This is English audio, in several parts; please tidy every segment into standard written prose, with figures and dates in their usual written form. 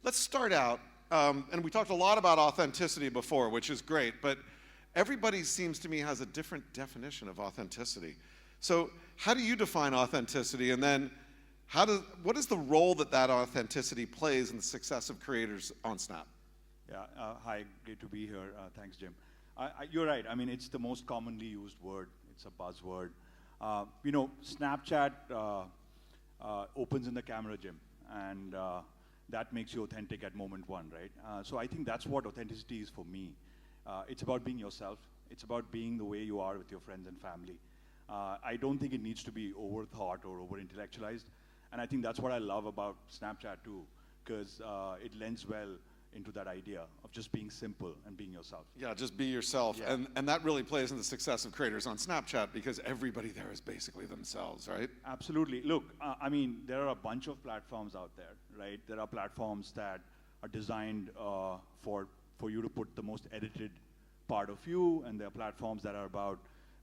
let's start out, and we talked a lot about authenticity before, which is great, but everybody seems to me has a different definition of authenticity. So how do you define authenticity, and then what is the role that that authenticity plays in the success of creators on Snap? Yeah, hi, great to be here. Thanks, Jim. You're right. I mean, it's the most commonly used word. It's a buzzword. Snapchat opens in the camera, Jim, and that makes you authentic at moment one, right? So I think that's what authenticity is for me. It's about being yourself. It's about being the way you are with your friends and family. I don't think it needs to be overthought or over-intellectualized. And I think that's what I love about Snapchat too, because it lends well into that idea of just being simple and being yourself. Yeah, just be yourself. Yeah. And that really plays in the success of creators on Snapchat because everybody there is basically themselves, right? Absolutely. Look, I mean, there are a bunch of platforms out there, right? There are platforms that are designed for you to put the most edited part of you, and there are platforms that are about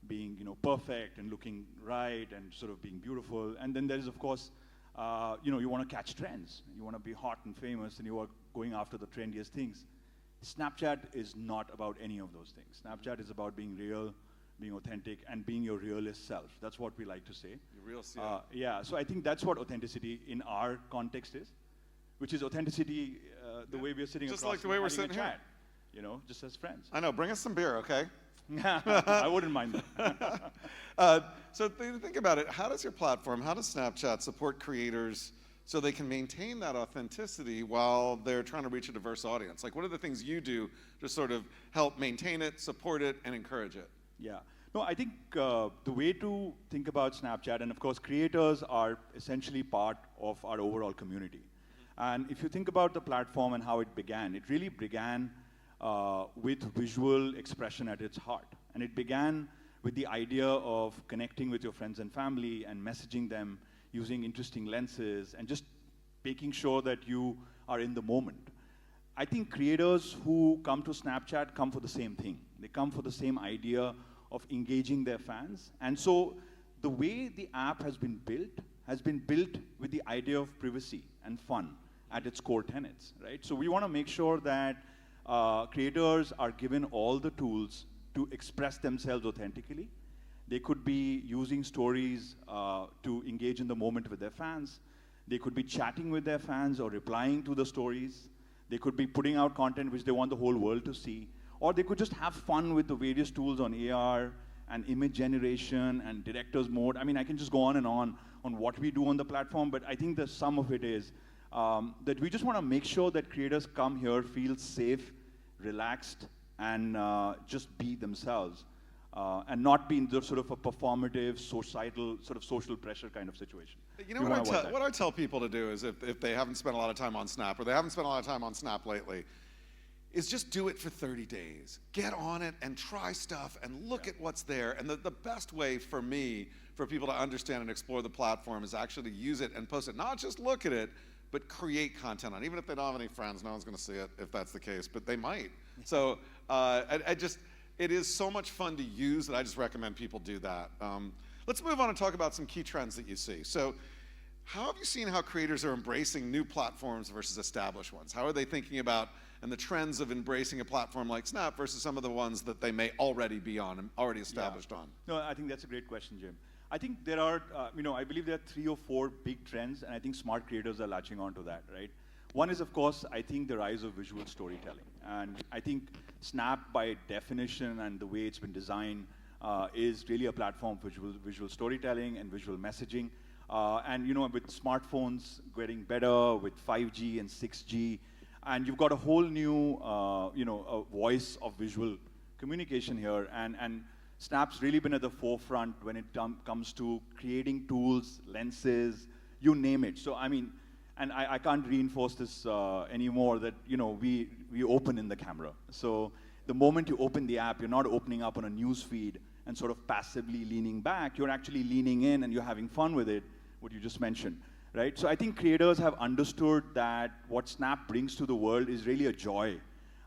being, perfect and looking right and sort of being beautiful. And then there's, of course, you want to catch trends. You want to be hot and famous, and you are going after the trendiest things. Snapchat is not about any of those things. Snapchat is about being real, being authentic, and being your realist self. That's what we like to say. Your real self. Yeah, so I think that's what authenticity in our context is, which is authenticity the way we're sitting just across like the way we're having a sitting here. chat, just as friends. I know, bring us some beer, okay? I wouldn't mind that. So think about it. How does your platform, how does Snapchat support creators so they can maintain that authenticity while they're trying to reach a diverse audience? Like, what are the things you do to sort of help maintain it, support it, and encourage it? Yeah. No, I think the way to think about Snapchat, and of course, creators are essentially part of our overall community. And if you think about the platform and how it began, it really began with visual expression at its heart. And it began with the idea of connecting with your friends and family and messaging them using interesting lenses and just making sure that you are in the moment. I think creators who come to Snapchat come for the same thing. They come for the same idea of engaging their fans. And so the way the app has been built with the idea of privacy and fun at its core tenets, right? So we want to make sure that creators are given all the tools to express themselves authentically. They could be using stories to engage in the moment with their fans. They could be chatting with their fans or replying to the stories. They could be putting out content which they want the whole world to see. Or they could just have fun with the various tools on AR and image generation and director's mode. I mean, I can just go on what we do on the platform, but I think the sum of it is that we just want to make sure that creators come here, feel safe, relaxed, and just be themselves. And not be in the sort of a performative, societal, sort of social pressure kind of situation. You know what I tell people to do is if they haven't spent a lot of time on Snap or they haven't spent a lot of time on Snap lately, is just do it for 30 days. Get on it and try stuff and look at what's there. And the best way for me, for people to understand and explore the platform is actually to use it and post it. Not just look at it, but create content on it. Even if they don't have any friends, no one's gonna see it if that's the case, but they might. So it is so much fun to use that I just recommend people do that. Let's move on and talk about some key trends that you see. So how have you seen how creators are embracing new platforms versus established ones? How are they thinking about and the trends of embracing a platform like Snap versus some of the ones that they may already be on and already established on? No, I think that's a great question, Jim. I think there are, I believe there are 3 or 4 big trends, and I think smart creators are latching onto that, right? One is, of course, I think the rise of visual storytelling. And I think Snap, by definition and the way it's been designed, is really a platform for visual storytelling and visual messaging. And with smartphones getting better, with 5G and 6G, and you've got a whole new, a voice of visual communication here. And Snap's really been at the forefront when it comes to creating tools, lenses, you name it. So, I mean, and I can't reinforce this anymore that, we open in the camera. So the moment you open the app, you're not opening up on a news feed and sort of passively leaning back. You're actually leaning in and you're having fun with it, what you just mentioned, right? So I think creators have understood that what Snap brings to the world is really a joy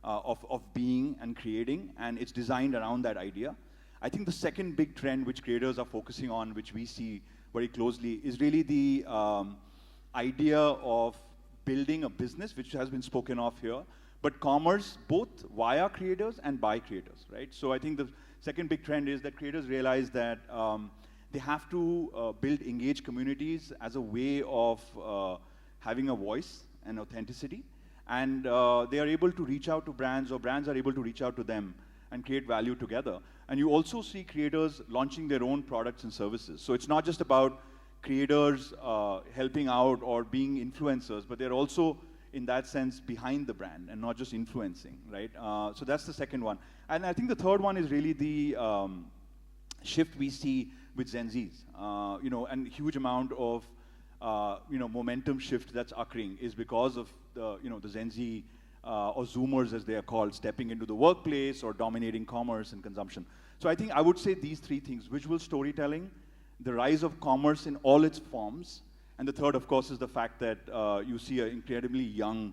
of being and creating, and it's designed around that idea. I think the second big trend which creators are focusing on, which we see very closely, is really the idea of building a business, which has been spoken of here, but commerce both via creators and by creators, right? So I think the second big trend is that creators realize that they have to build engaged communities as a way of having a voice and authenticity, and they are able to reach out to brands, or brands are able to reach out to them and create value together. And you also see creators launching their own products and services. So it's not just about creators helping out or being influencers, but they're also, in that sense, behind the brand and not just influencing, right? So that's the second one. And I think the third one is really the shift we see with Gen Zs, and huge amount of momentum shift that's occurring is because of the Gen Z or Zoomers, as they are called, stepping into the workplace or dominating commerce and consumption. So I think I would say these three things: visual storytelling, the rise of commerce in all its forms, and the third, of course, is the fact that you see an incredibly young,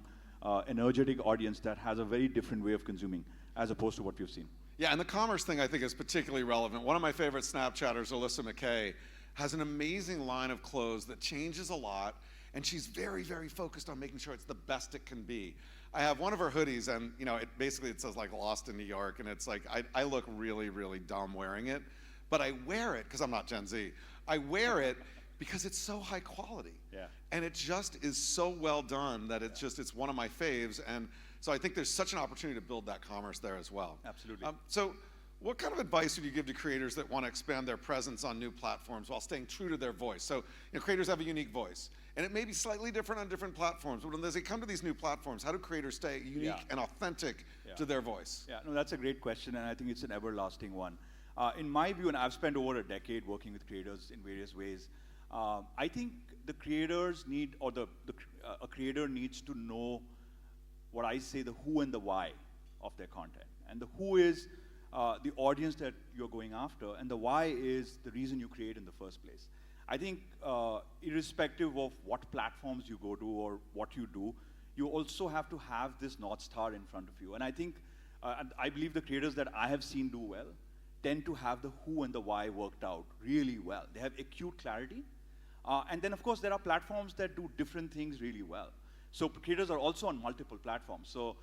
energetic audience that has a very different way of consuming as opposed to what we've seen. Yeah, and the commerce thing I think is particularly relevant. One of my favorite Snapchatters, Alyssa McKay, has an amazing line of clothes that changes a lot, and she's very, very focused on making sure it's the best it can be. I have one of her hoodies, and it says like Lost in New York, and it's like I look really, really dumb wearing it, but I wear it because I'm not Gen Z. I wear it because it's so high quality. Yeah. And it just is so well done that it's one of my faves. And so I think there's such an opportunity to build that commerce there as well. Absolutely. So what kind of advice would you give to creators that want to expand their presence on new platforms while staying true to their voice? So creators have a unique voice, and it may be slightly different on different platforms, but as they come to these new platforms, how do creators stay unique and authentic to their voice? Yeah, no, that's a great question, and I think it's an everlasting one. In my view, and I've spent over a decade working with creators in various ways, I think the creators need, or a creator needs to know what I say, the who and the why of their content. And the who is the audience that you're going after, and the why is the reason you create in the first place. I think irrespective of what platforms you go to or what you do, you also have to have this North Star in front of you. And I think, and I believe the creators that I have seen do well tend to have the who and the why worked out really well. They have acute clarity. And then, of course, there are platforms that do different things really well. So creators are also on multiple platforms. So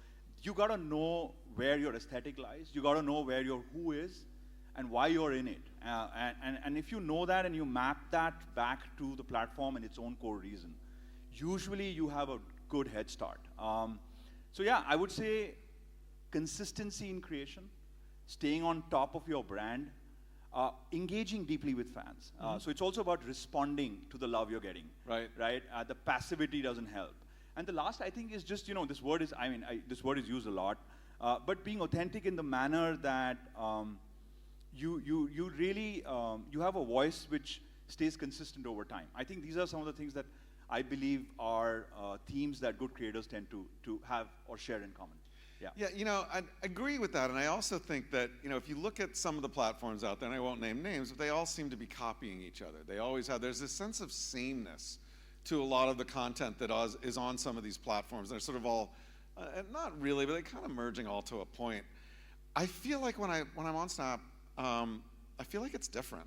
you got to know where your aesthetic lies. You got to know where your who is and why you're in it. And if you know that and you map that back to the platform and its own core reason, usually you have a good head start. So yeah, I would say consistency in creation, staying on top of your brand, engaging deeply with fans. So it's also about responding to the love you're getting. Right. Right. The passivity doesn't help. And the last, I think, is just this word is this word is used a lot, but being authentic in the manner that you really you have a voice which stays consistent over time. I think these are some of the things that I believe are themes that good creators tend to have or share in common. Yeah. Yeah, I agree with that, and I also think that if you look at some of the platforms out there, and I won't name names, but they all seem to be copying each other. They always have. There's this sense of sameness to a lot of the content that is on some of these platforms. They're sort of all, not really, but they're kind of merging all to a point. I feel like when I'm on Snap, I feel like it's different.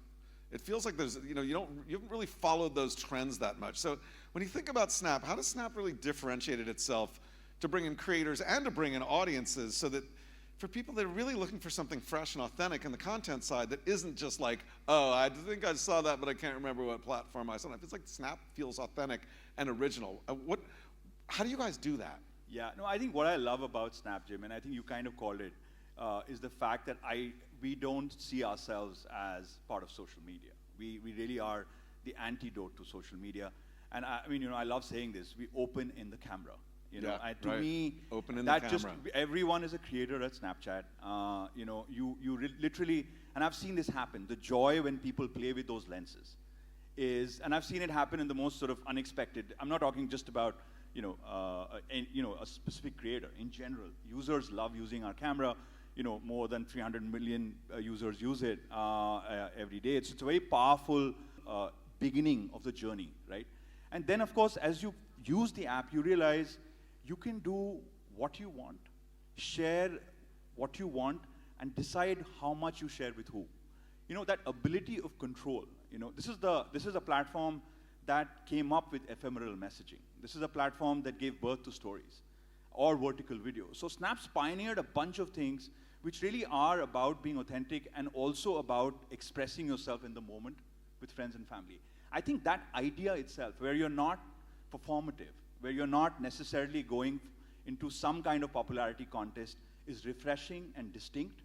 It feels like there's, you haven't really followed those trends that much. So when you think about Snap, how does Snap really differentiate itself to bring in creators and to bring in audiences, so that for people that are really looking for something fresh and authentic in the content side that isn't just like, oh, I think I saw that, but I can't remember what platform I saw it. It's like Snap feels authentic and original. How do you guys do that? Yeah, no, I think what I love about Snap, Jim, and I think you kind of called it, is the fact that we don't see ourselves as part of social media. We really are the antidote to social media. And I love saying this, we open in the camera. To me, open in that the just camera. Everyone is a creator at Snapchat. You literally, and I've seen this happen. The joy when people play with those lenses is, and I've seen it happen in the most sort of unexpected. I'm not talking just about a specific creator. In general, users love using our camera. More than 300 million users use it every day. It's a very powerful beginning of the journey, right? And then, of course, as you use the app, you realize you can do what you want, share what you want, and decide how much you share with who. That ability of control. This is a platform that came up with ephemeral messaging. This is a platform that gave birth to stories or vertical video. So Snap's pioneered a bunch of things which really are about being authentic and also about expressing yourself in the moment with friends and family. I think that idea itself, where you're not performative, where you're not necessarily going into some kind of popularity contest, is refreshing and distinct.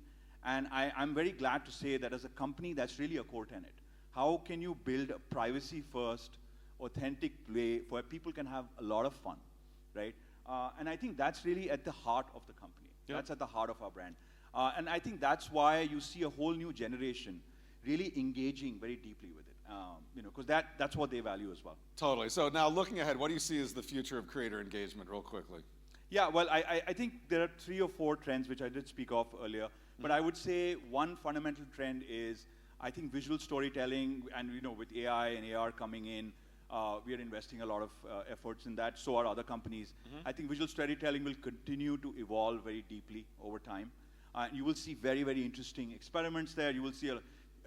And I'm very glad to say that as a company, that's really a core tenet. How can you build a privacy-first, authentic way where people can have a lot of fun, right? And I think that's really at the heart of the company. Yep. That's at the heart of our brand. And I think that's why you see a whole new generation really engaging very deeply with it, because that's what they value as well. Totally. So now looking ahead, what do you see as the future of creator engagement, real quickly? Yeah, well, I think there are 3 or 4 trends which I did speak of earlier. But I would say one fundamental trend is, I think, visual storytelling, and with AI and AR coming in, we are investing a lot of efforts in that. So are other companies. I think visual storytelling will continue to evolve very deeply over time. You will see very, very interesting experiments there. You will see a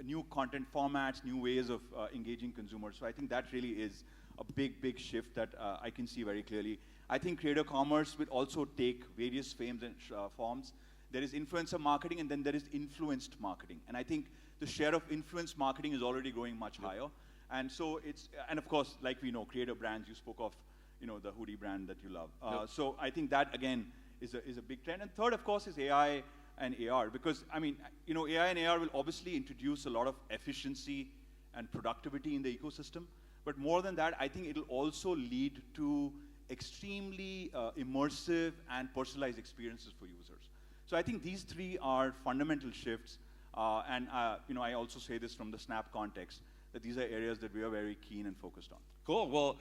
new content formats, new ways of engaging consumers. So I think that really is a big, big shift that I can see very clearly. I think creator commerce will also take various forms and forms. There is influencer marketing, and then there is influenced marketing. And I think the share of influenced marketing is already going much higher. And so and of course, like we know, creator brands, you spoke of, the hoodie brand that you love. So I think that, again, is a big trend. And third, of course, is AI and AR, because, AI and AR will obviously introduce a lot of efficiency and productivity in the ecosystem. But more than that, I think it'll also lead to extremely immersive and personalized experiences for users. So I think these 3 are fundamental shifts, and I also say this from the Snap context, that these are areas that we are very keen and focused on. Cool. Well,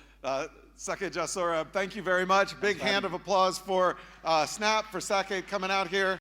Saket Jha Saurabh, thank you very much. Big hand of applause for Snap, for Saket coming out here.